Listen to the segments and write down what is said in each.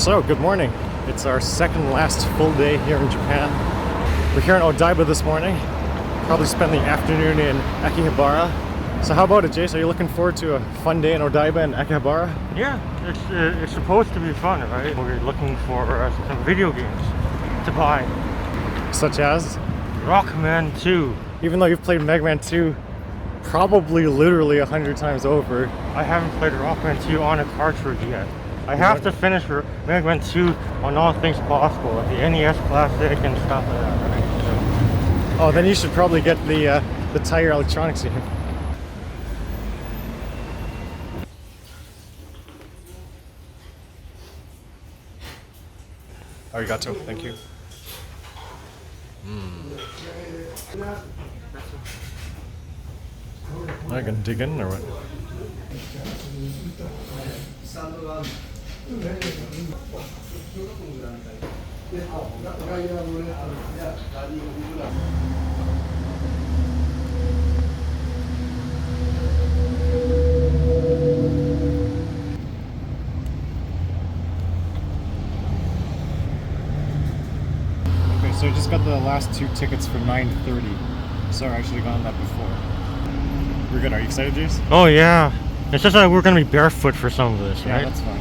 So, good morning. It's our second last full day here in Japan. We're here in Odaiba this morning. Probably spend the afternoon in Akihabara. So how about it, Jace? Are you looking forward to a fun day in Odaiba and Akihabara? Yeah, it's supposed to be fun, right? We're looking for some video games to buy. Such as? Rockman 2. Even though you've played Mega Man 2 probably literally 100 times over. I haven't played Rockman 2 on a cartridge yet. I have to finish Mega Man 2 on all things possible, like the NES Classic and stuff like that, right? So, oh, then you should probably get the Tire Electronics game. Arigato, thank you. I can dig in or what? Okay, so I just got the last two tickets for 9:30. Sorry, I should have gotten that before. We're good. Are you excited, Jace? oh yeah. It's just that we're gonna be barefoot for some of this, right? Yeah, that's fine.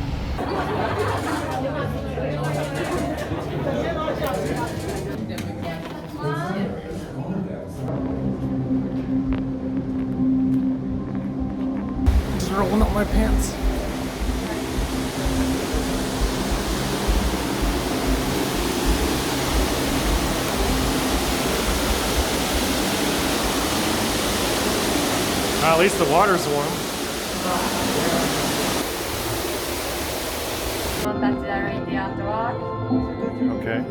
Just rolling up my pants. At least the water's warm. Okay.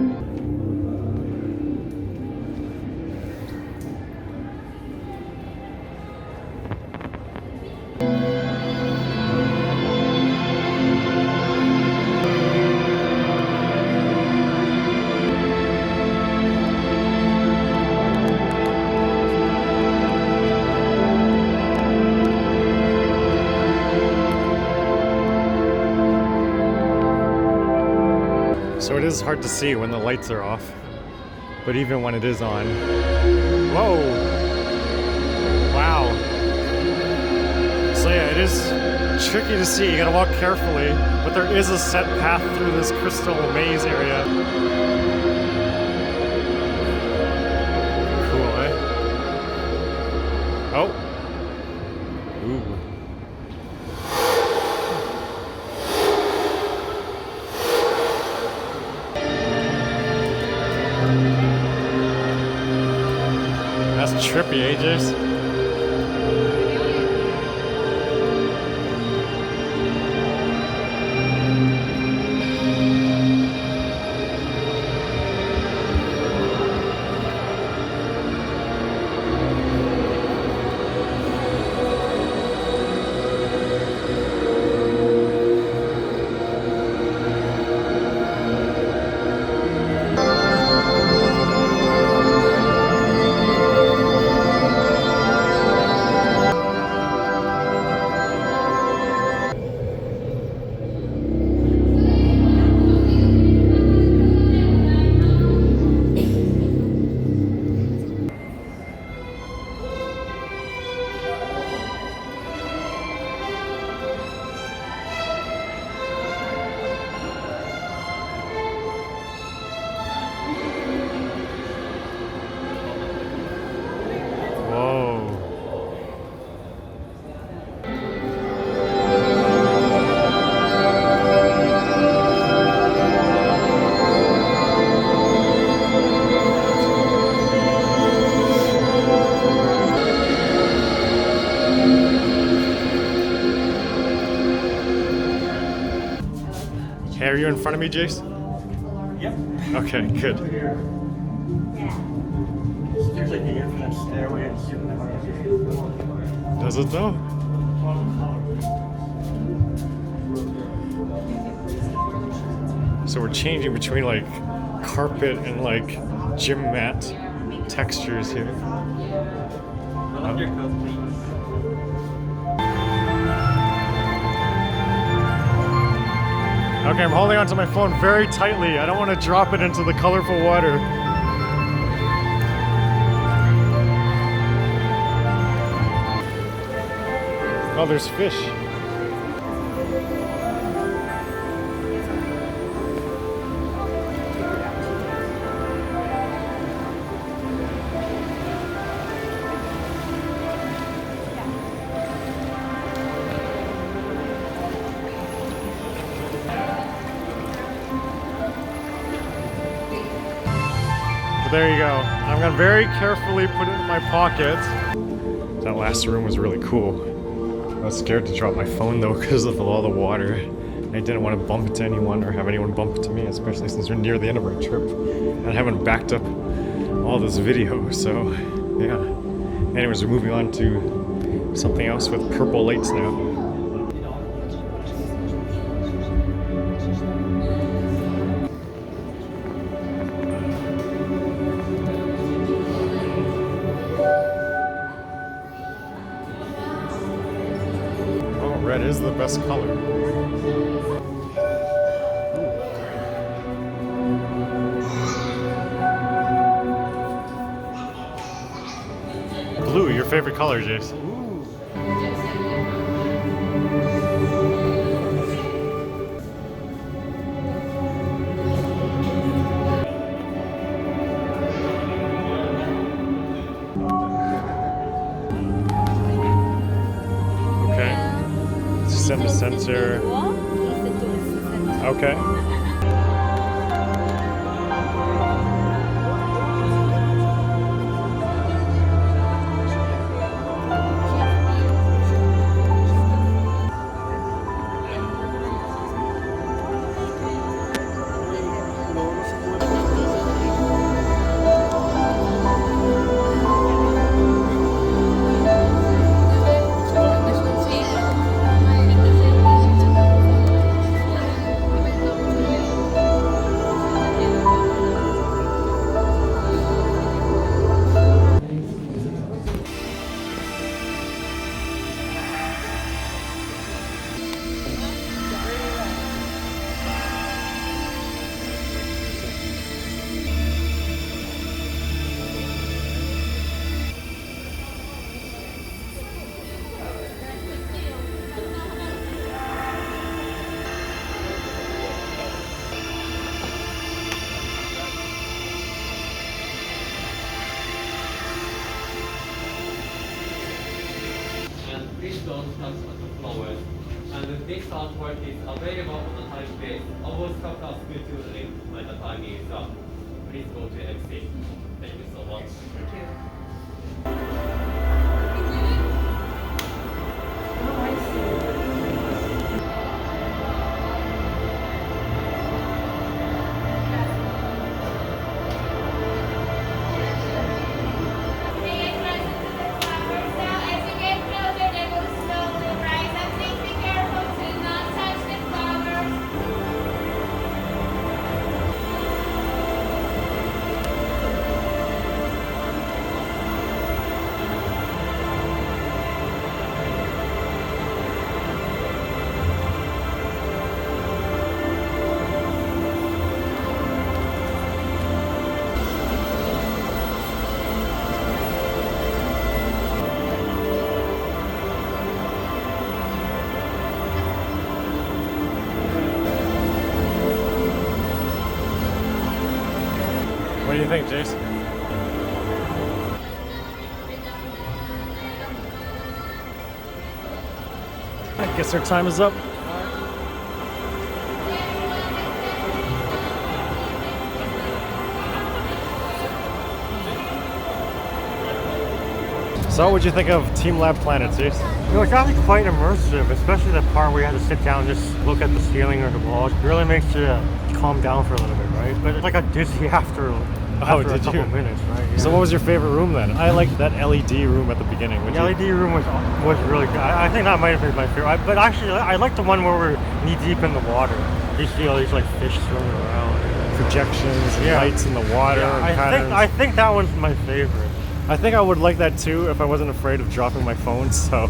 So it is hard to see when the lights are off, but even when it is on. Whoa! Wow. So yeah, it is tricky to see. You gotta walk carefully, but there is a set path through this crystal maze area. Cool, eh? Oh! Ooh. That's trippy, AJs. Hey, are you in front of me, Jace? Yep. Okay, good. There's like the infinite stairway and Does it though? So we're changing between like carpet and like gym mat textures here. Okay, I'm holding onto my phone very tightly. I don't want to drop it into the colorful water. Oh, there's fish. But there you go. I'm gonna very carefully put it in my pocket. That last room was really cool. I was scared to drop my phone though because of all the water. I didn't want to bump into anyone or have anyone bump into me, especially since we're near the end of our trip. And I haven't backed up all this video, so yeah. Anyways, we're moving on to something else with purple lights now. Red is the best color. Blue, your favorite color, Jace. Center center. Okay. Don't touch the flowers. And this artwork is available on the typeface. All chapters due to the link by the time is up. Please go to exit. Thank you so much. Thank you. What do you think, Jason? I guess our time is up. So, what'd you think of teamLab Planets, Jason? You know, it's actually quite immersive, especially the part where you have to sit down and just look at the ceiling or the walls. It really makes you calm down for a little bit, right? But it's like a dizzy after a couple minutes, right? Yeah. So what was your favorite room then? I liked that LED room at the beginning. The LED room was really good. I think that might have been my favorite. But actually, I like the one where we're knee deep in the water. You see all these like fish swimming around. Projections, and lights in the water. Yeah, I think that one's my favorite. I think I would like that too if I wasn't afraid of dropping my phone. So,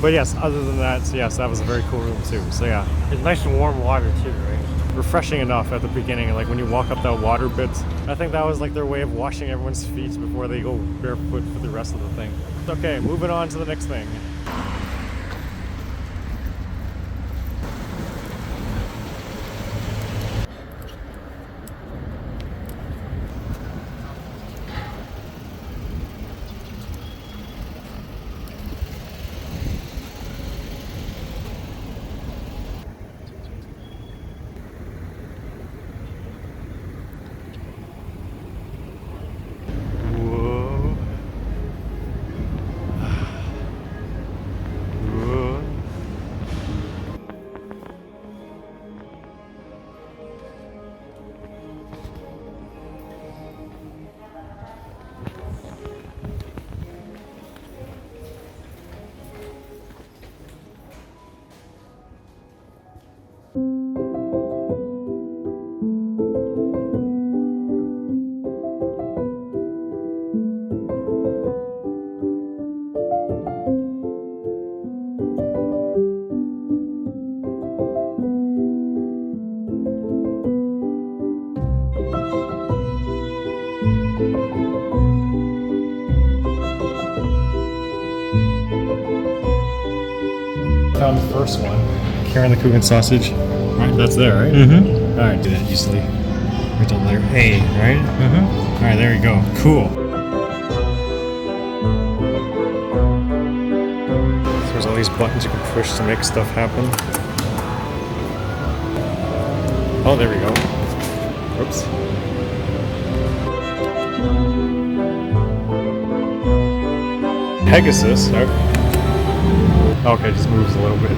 but yes, other than that, yes, that was a very cool room too. So yeah, it's nice and warm water too, right? refreshing enough at the beginning, like when you walk up that water bit. I think that was like their way of washing everyone's feet before they go barefoot for the rest of the thing. Okay, moving on to the next thing. Found the first one. Carrying the Kugan sausage. Right, that's there, right? Mm-hmm. Alright, did it easily. Right down there. A, right? Mm-hmm. Alright, there you go. Cool. So there's all these buttons you can push to make stuff happen. Oh, there we go. Whoops. Pegasus. Okay, it just moves a little bit.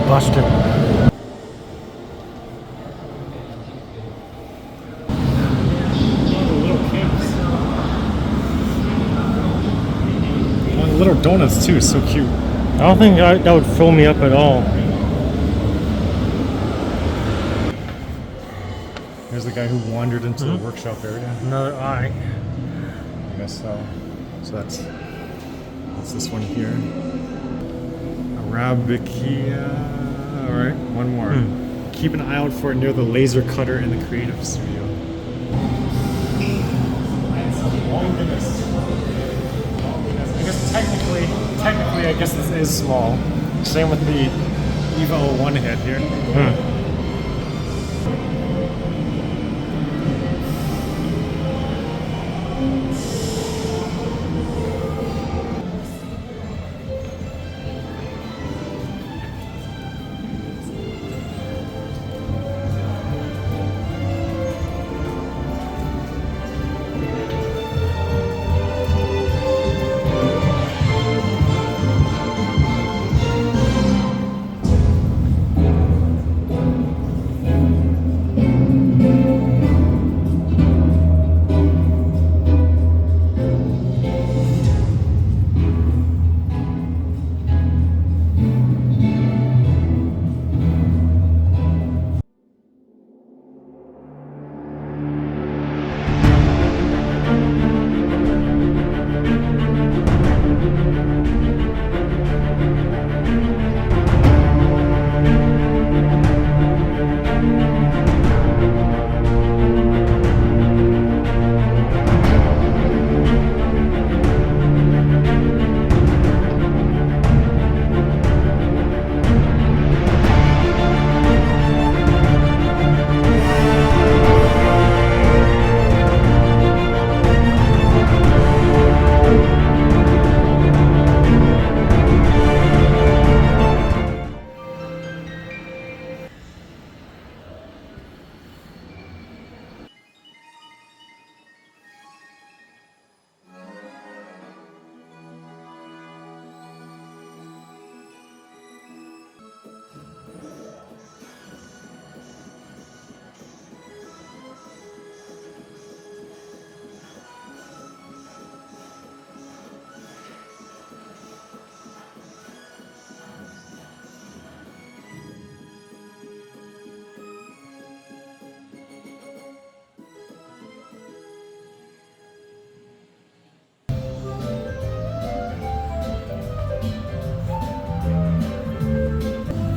busted. Little donuts too, so cute. I don't think that would fill me up at all. who wandered into the workshop area. Another eye. I guess so. So that's this one here. Arabica. Alright, one more. Keep an eye out for it near the laser cutter in the creative studio. Oh goodness. I guess technically, I guess this is small. Same with the Evo 01 head here.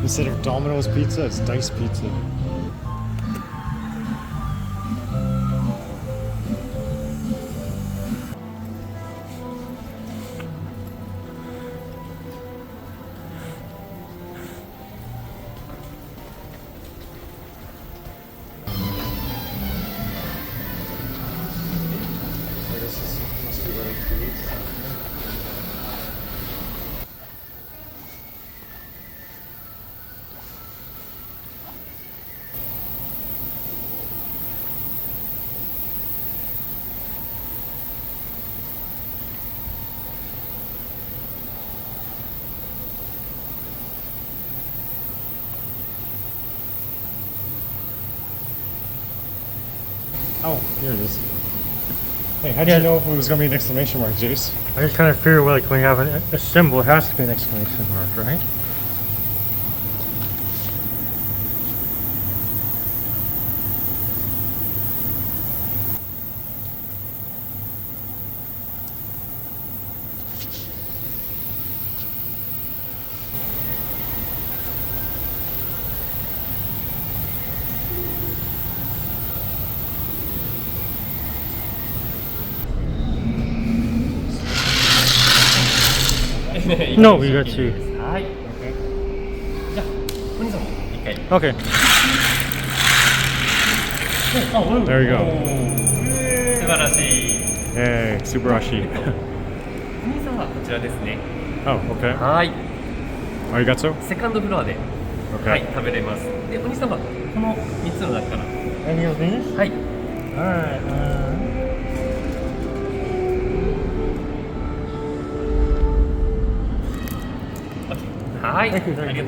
Instead of Domino's pizza, it's Dice Pizza. Oh, here it is. Hey, how do you know if it was going to be an exclamation mark, Jace? I just kind of figure, like, when you have a symbol, it has to be an exclamation mark, right? No, we got two. Okay. There you go. 素晴らしい。 Hey, Subarashi. お兄さんはこちらですね。 Oh, okay. はい。 Arigato? セカンドフロアで、 Okay. はい、食べれます。で、お兄様、この3つの中から。 Any of these? はい。 Alright. Hi. Thank you, thank you.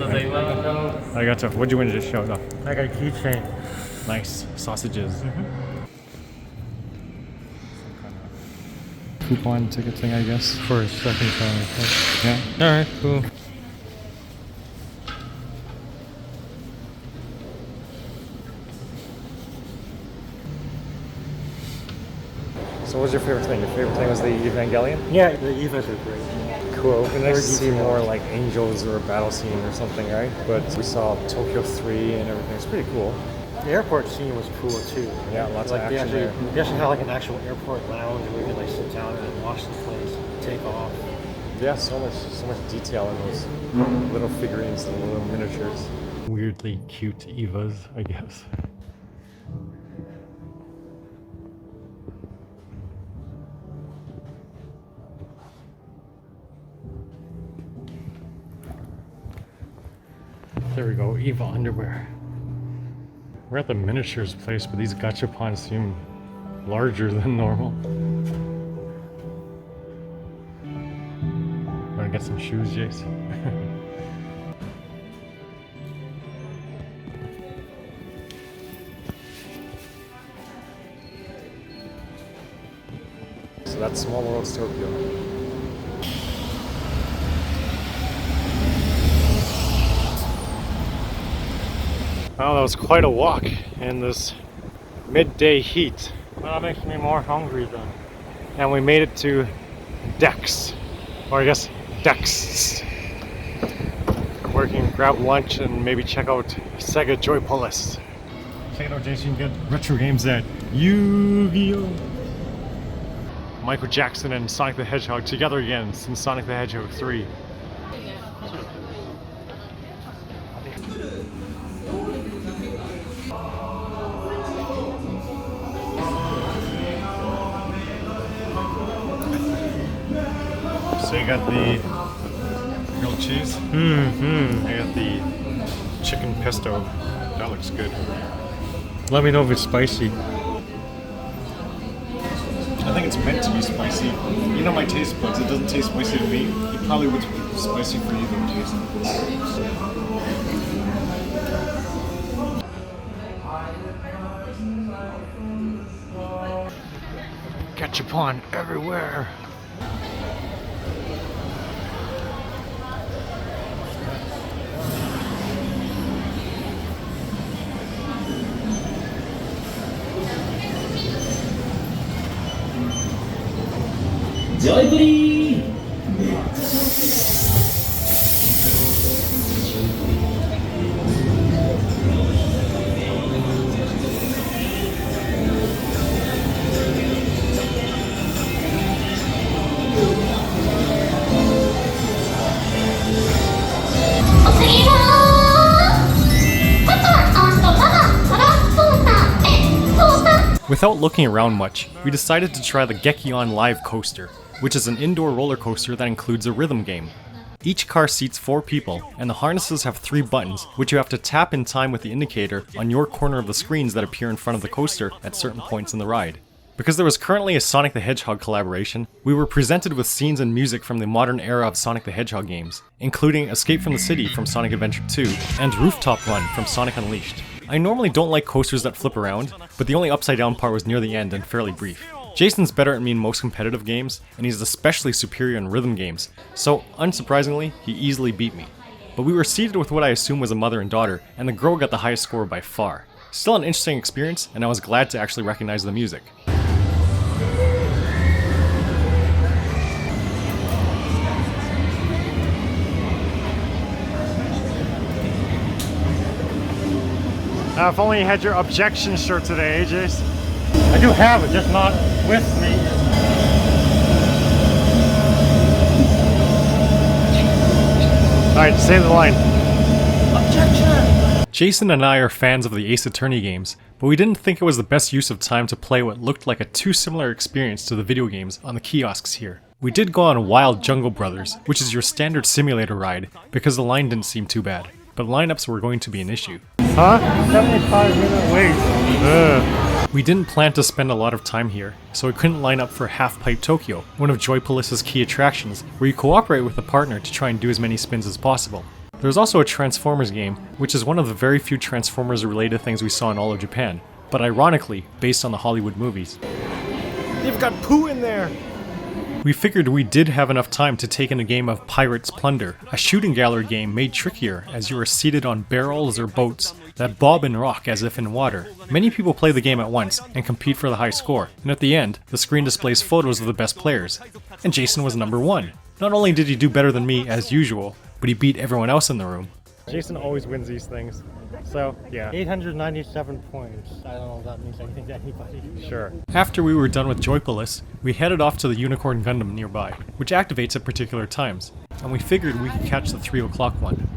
Arigato. What'd you win to just show off? I got a keychain. Nice. Sausages. Coupon ticket thing, I guess. For a second time. Yeah. Alright, cool. So what was your favorite thing? Your favorite thing was the Evangelion? Yeah, the Evas are great. Cool. It would be nice to see more like angels or a battle scene or something, right? But we saw Tokyo 3 and everything. It's pretty cool. The airport scene was cool too. Yeah, lots like of action there. They actually had like an actual airport lounge where you could like sit down and watch the place take off. Yeah, so much detail in those little figurines, the little miniatures. Weirdly cute Evas, I guess. There we go, Eva underwear. We're at the miniatures place, but these gachapons seem larger than normal. Wanna get some shoes, Jace? So that's Small World's Tokyo. Oh, that was quite a walk in this midday heat. Well, that makes me more hungry then. And we made it to Dex. Or I guess Dex. Where you can grab lunch and maybe check out Sega Joypolis. Check it out, Jason. You can get retro games at Yu-Gi-Oh! Michael Jackson and Sonic the Hedgehog together again since Sonic the Hedgehog 3. So you got the grilled cheese. I got the chicken pesto. That looks good. Let me know if it's spicy. I think it's meant to be spicy. You know my taste buds, it doesn't taste spicy to me. It probably would be spicy for you though, Jason. Gachapon everywhere. Joypolis! Without looking around much, we decided to try the Gekion Live Coaster, which is an indoor roller coaster that includes a rhythm game. Each car seats 4 people, and the harnesses have 3 buttons, which you have to tap in time with the indicator on your corner of the screens that appear in front of the coaster at certain points in the ride. Because there was currently a Sonic the Hedgehog collaboration, we were presented with scenes and music from the modern era of Sonic the Hedgehog games, including Escape from the City from Sonic Adventure 2 and Rooftop Run from Sonic Unleashed. I normally don't like coasters that flip around, but the only upside down part was near the end and fairly brief. Jason's better at me in most competitive games, and he's especially superior in rhythm games, so unsurprisingly, he easily beat me. But we were seated with what I assume was a mother and daughter, and the girl got the highest score by far. Still an interesting experience, and I was glad to actually recognize the music. If only you had your objection shirt today, Jace. I do have it, just not with me. Alright, say the line. Objection! Jason and I are fans of the Ace Attorney games, but we didn't think it was the best use of time to play what looked like a too similar experience to the video games on the kiosks here. We did go on Wild Jungle Brothers, which is your standard simulator ride, because the line didn't seem too bad, but lineups were going to be an issue. Huh? 75-minute wait. We didn't plan to spend a lot of time here, so we couldn't line up for Half Pipe Tokyo, one of Joypolis' key attractions, where you cooperate with a partner to try and do as many spins as possible. There's also a Transformers game, which is one of the very few Transformers-related things we saw in all of Japan, but ironically, based on the Hollywood movies. They've got poo in there! We figured we did have enough time to take in a game of Pirates Plunder, a shooting gallery game made trickier as you are seated on barrels or boats, that bob and rock as if in water. Many people play the game at once and compete for the high score, and at the end, the screen displays photos of the best players. And Jason was number 1. Not only did he do better than me as usual, but he beat everyone else in the room. Jason always wins these things. So, yeah. 897 points. I don't know if that means anything to anybody. Sure. After we were done with Joypolis, we headed off to the Unicorn Gundam nearby, which activates at particular times, and we figured we could catch the 3 o'clock one.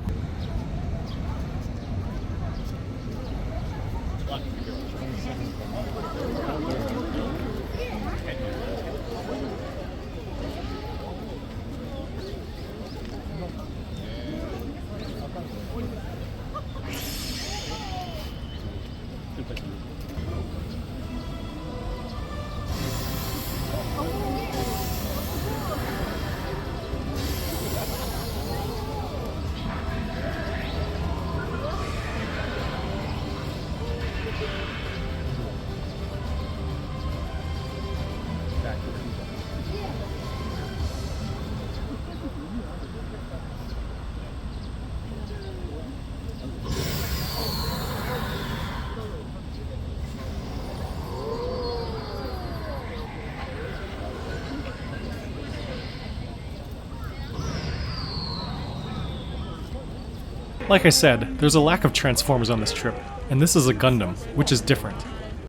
Like I said, there's a lack of Transformers on this trip, and this is a Gundam, which is different.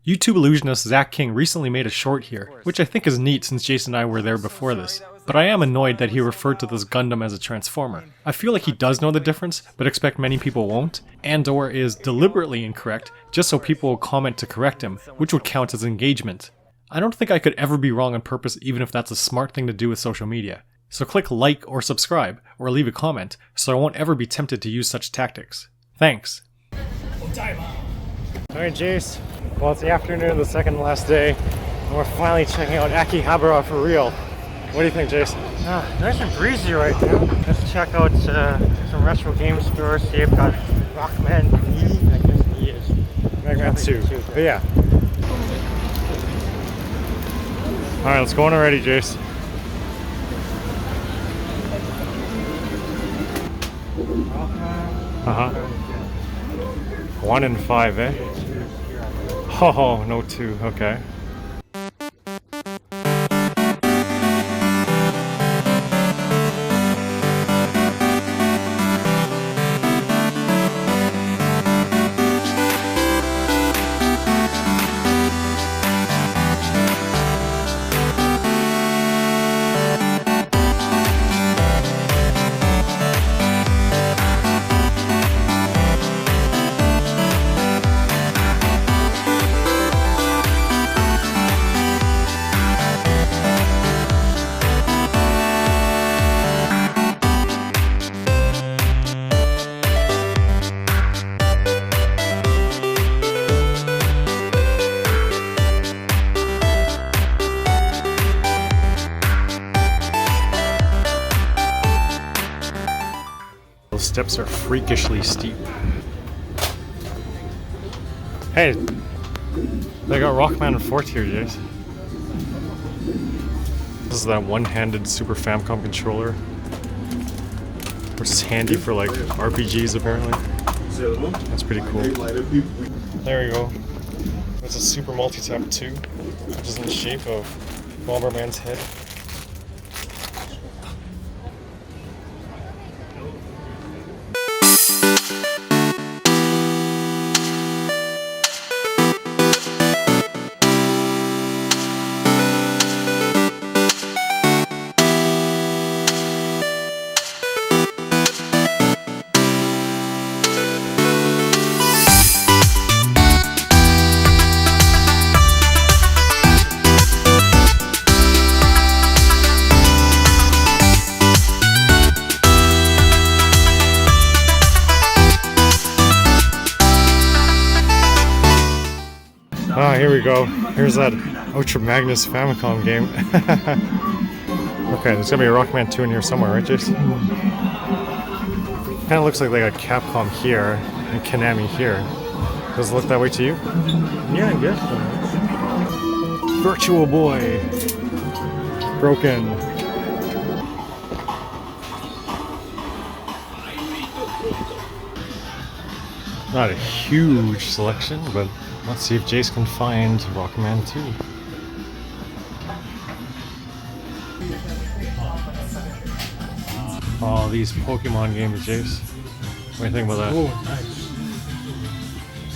YouTube illusionist Zach King recently made a short here, which I think is neat since Jason and I were there before this, but I am annoyed that he referred to this Gundam as a Transformer. I feel like he does know the difference, but expect many people won't, and/or is deliberately incorrect just so people will comment to correct him, which would count as engagement. I don't think I could ever be wrong on purpose even if that's a smart thing to do with social media. So click like or subscribe, or leave a comment, so I won't ever be tempted to use such tactics. Thanks. Odaiba. Alright Jace, well it's the afternoon of the second and last day, and we're finally checking out Akihabara for real. What do you think, Jace? Nice and breezy right now. Let's check out some retro game stores, see if got Rockman E. I guess E is Mega Man 2, but yeah. Alright, let's go on already, Jace. Uh-huh. 1 and 5, eh? Oh, no 2, okay. Those steps are freakishly steep. Hey, they got Rockman Fort here, Jace. This is that one-handed Super Famicom controller, which is handy for like RPGs apparently. That's pretty cool. There we go. It's a Super Multi-Tap 2, which is in the shape of Bomberman's head. Ah, here we go. Here's that Ultra Magnus Famicom game. Okay, there's gonna be a Rockman 2 in here somewhere, right, Jason? Kinda looks like they got Capcom here and Konami here. Does it look that way to you? Yeah, I guess so. Virtual Boy! Broken. Not a huge selection, but let's see if Jace can find Rockman 2. Oh, these Pokemon games, Jace. What do you think about that? Oh, nice.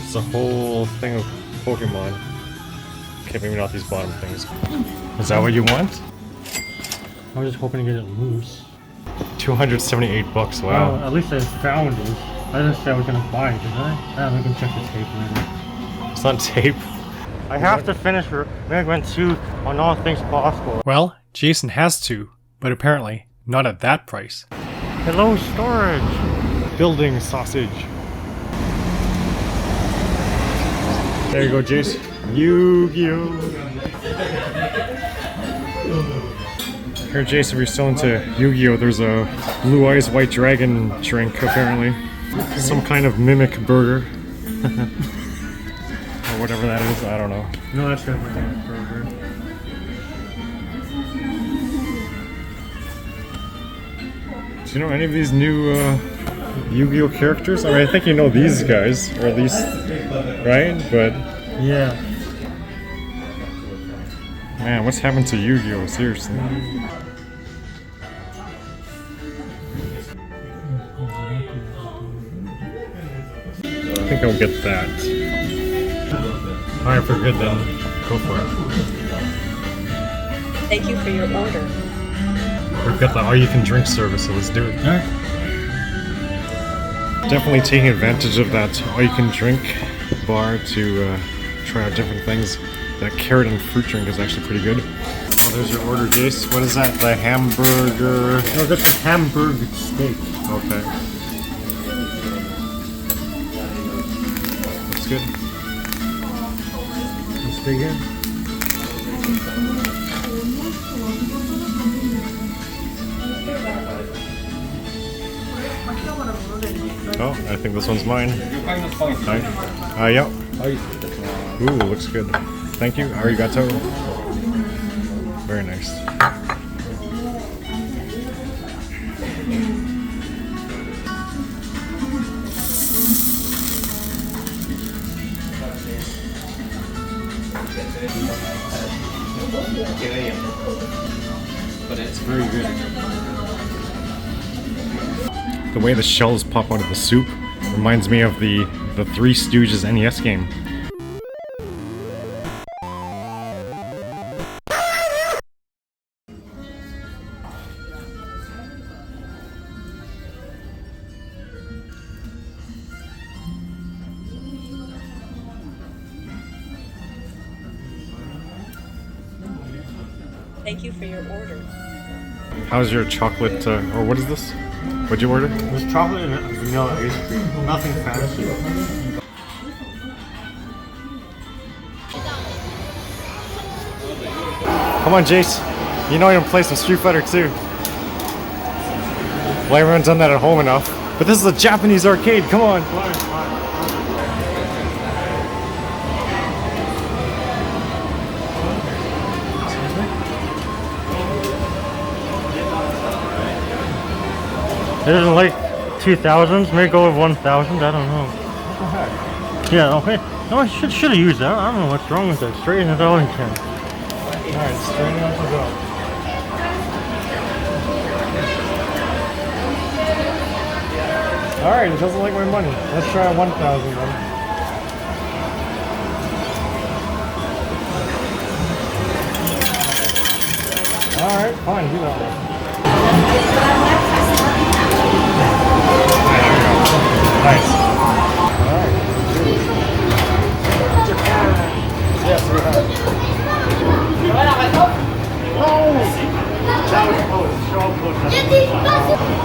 It's a whole thing of Pokemon. Okay, maybe not these bottom things. Is that what you want? I was just hoping to get it loose. $278, wow. Well, at least I found it. I didn't say I was gonna buy it, did I? I'm gonna check the tape later. It's not tape. I have to finish Megman 2 on all things possible. Well, Jason has to, but apparently not at that price. Hello, storage! Building sausage. There you go, Jace. Yu-Gi-Oh! Here, Jason, if you're still into Yu-Gi-Oh, there's a Blue Eyes White Dragon drink, apparently. Some kind of mimic burger. Or whatever that is, I don't know. No, that's definitely not a burger. Do you know any of these new Yu-Gi-Oh characters? I mean, I think you know these guys, or at least, right? But yeah. Man, what's happened to Yu-Gi-Oh? Seriously. I think I'll get that. Alright, for good then. Go for it. Thank you for your order. We've got the all-you-can-drink service, so let's do it. Alright. Definitely taking advantage of that all-you-can-drink bar to try out different things. That carrot and fruit drink is actually pretty good. Oh, there's your order, Jace. What is that? The hamburger? No, that's a hamburger steak. Okay. Looks good. Let's dig in. Oh, I think this one's mine. Hi. Yeah. Ooh, looks good. Thank you. Arigato. Very nice. It's very good. The way the shells pop out of the soup reminds me of the Three Stooges NES game. Thank you for your order. How's your chocolate, or what is this? What'd you order? There's chocolate and vanilla ice cream. Nothing fancy. Come on, Jace. You know you can play some Street Fighter 2. Well, everyone's done that at home enough. But this is a Japanese arcade, come on. It isn't like 2000s, maybe go with 1000, I don't know. Yeah, okay. No, I should have used that. I don't know what's wrong with that. Straighten it out again. Alright, straighten it out to go. Alright, it doesn't like my money. Let's try 1000 then. Alright, fine, do that one. Nice. Alright. Yes, we have.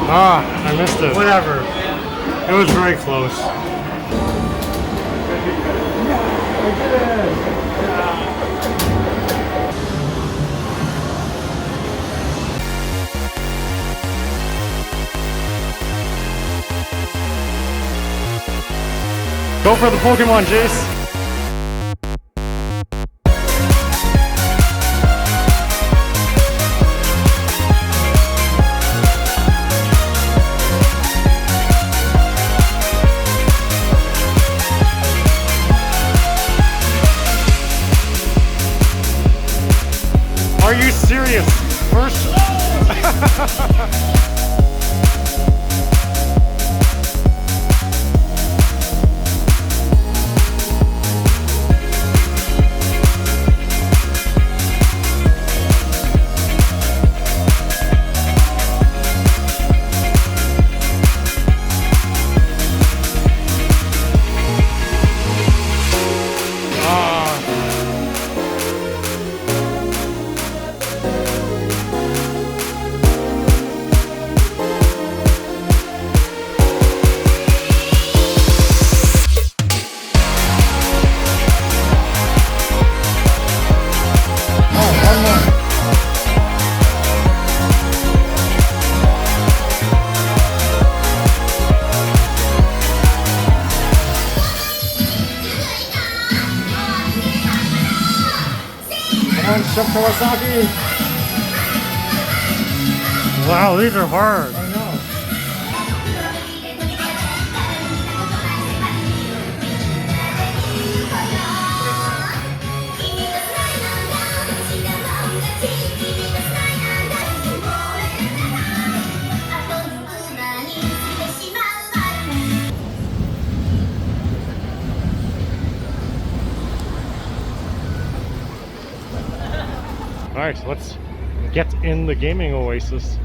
Ah, I missed it. Whatever. It was very close. Go for the Pokemon, Jace. Are you serious? First. Kawasaki. Wow, these are hard. I know. Alright, so let's get in the gaming oasis.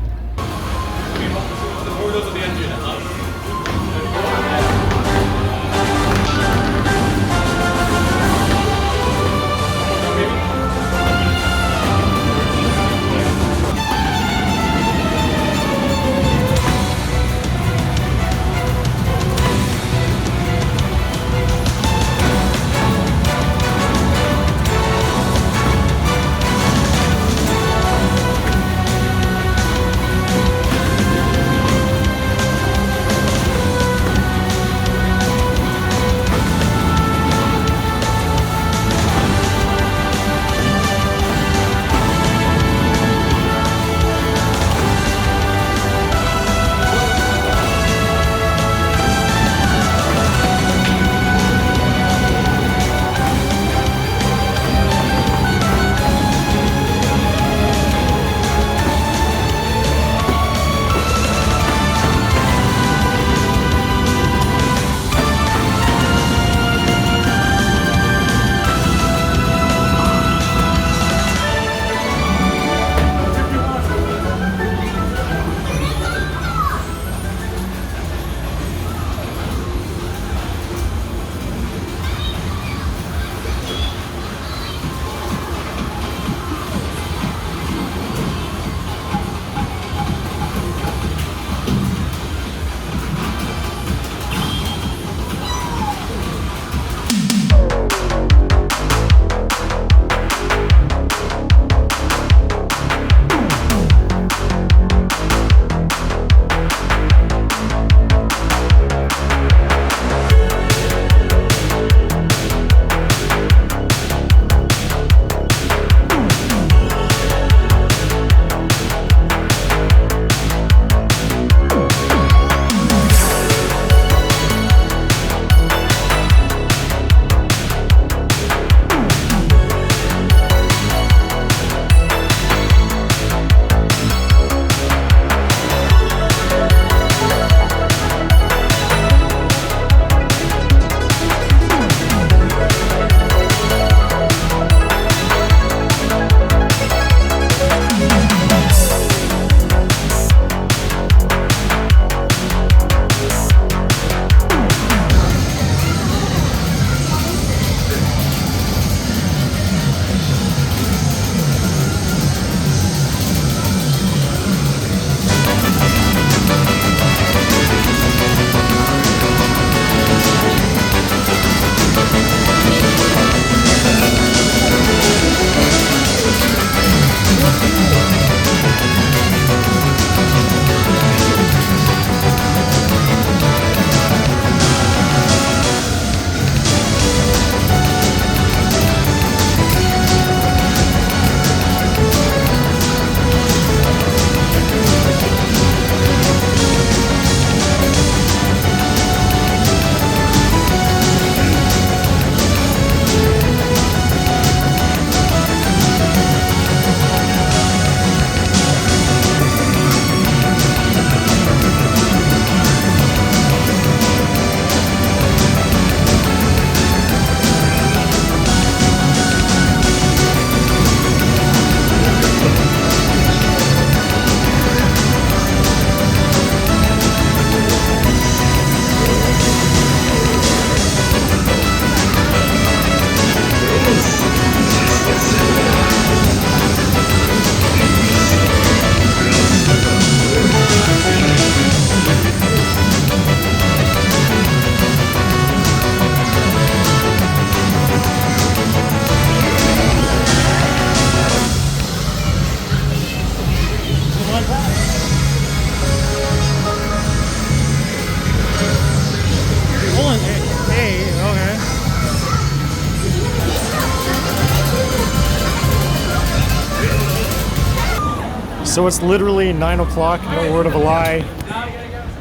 So it's literally 9 o'clock, no word of a lie.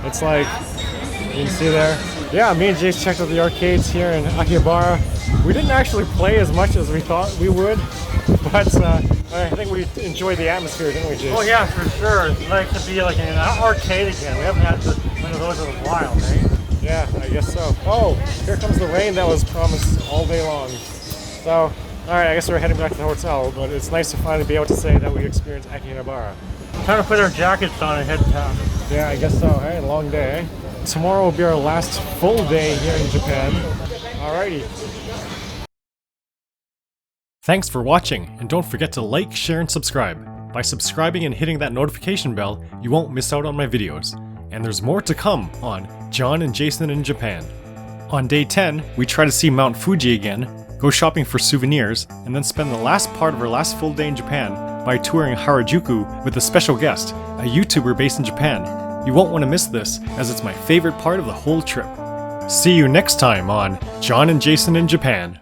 It's like, you can see there. Yeah, me and Jace checked out the arcades here in Akihabara. We didn't actually play as much as we thought we would, but I think we enjoyed the atmosphere, didn't we, Jace? Oh yeah, for sure. It's nice to be like in an arcade again. We haven't had one of those in a while, right? Yeah, I guess so. Oh, here comes the rain that was promised all day long. So, alright, I guess we're heading back to the hotel, but it's nice to finally be able to say that we experienced Akihabara. Time to put our jackets on and head down. Yeah, I guess so, hey? Long day, eh? Tomorrow will be our last full day here in Japan. Alrighty. Thanks for watching, and don't forget to like, share, and subscribe. By subscribing and hitting that notification bell, you won't miss out on my videos. And there's more to come on John and Jason in Japan. On day 10, we try to see Mount Fuji again, go shopping for souvenirs, and then spend the last part of our last full day in Japan by touring Harajuku with a special guest, a YouTuber based in Japan. You won't want to miss this, as it's my favorite part of the whole trip. See you next time on John and Jason in Japan.